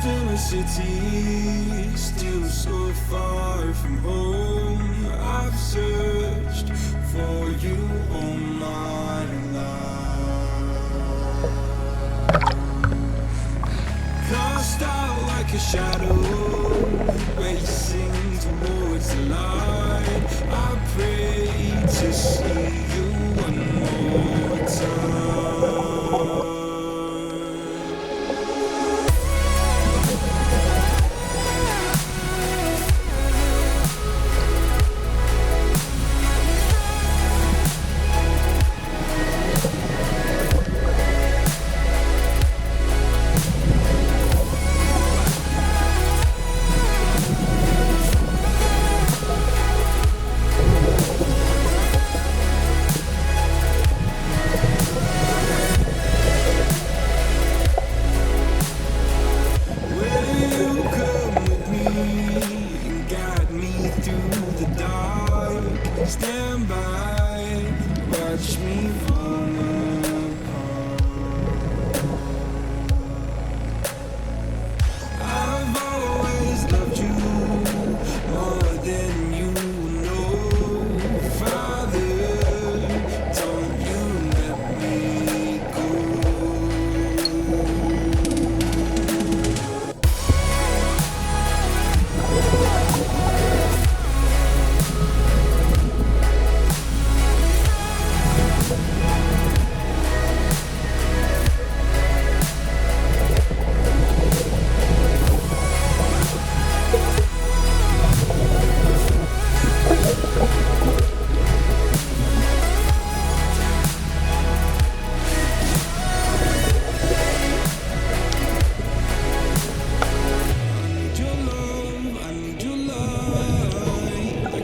in a city, still so far from home. I've searched for you all my life. Cast out like a shadow, racing towards the light. I pray to see you one more time. Stand by, watch me fall apart. I've always loved you more than you know. Father, don't you let me go.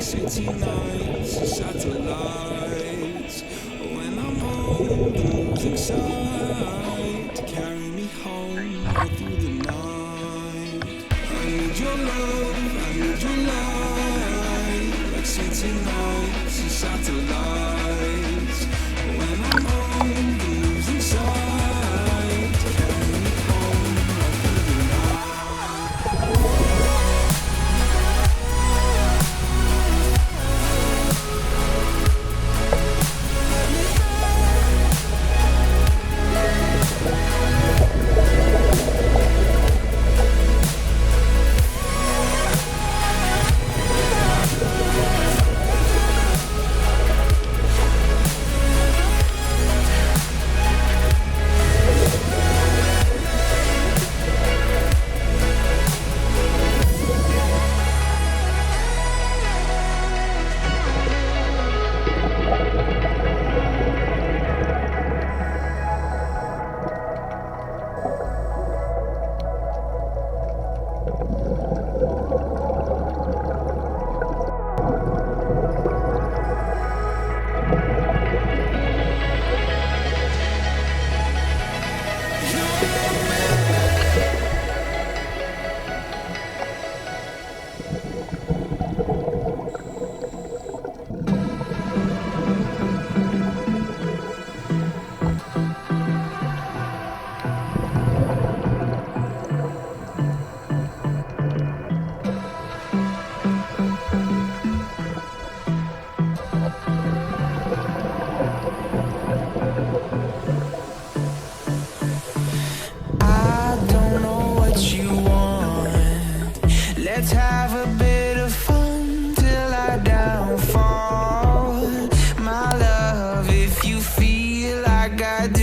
City nights, satellites. When I'm home, I'm losing sight. To carry me home all through the night. I need your love, I need your light. Like city nights and satellites. When I'm home, I'm losing sight. To carry me home all through the night. Let's have a bit of fun till I downfall. My love, if you feel like I do.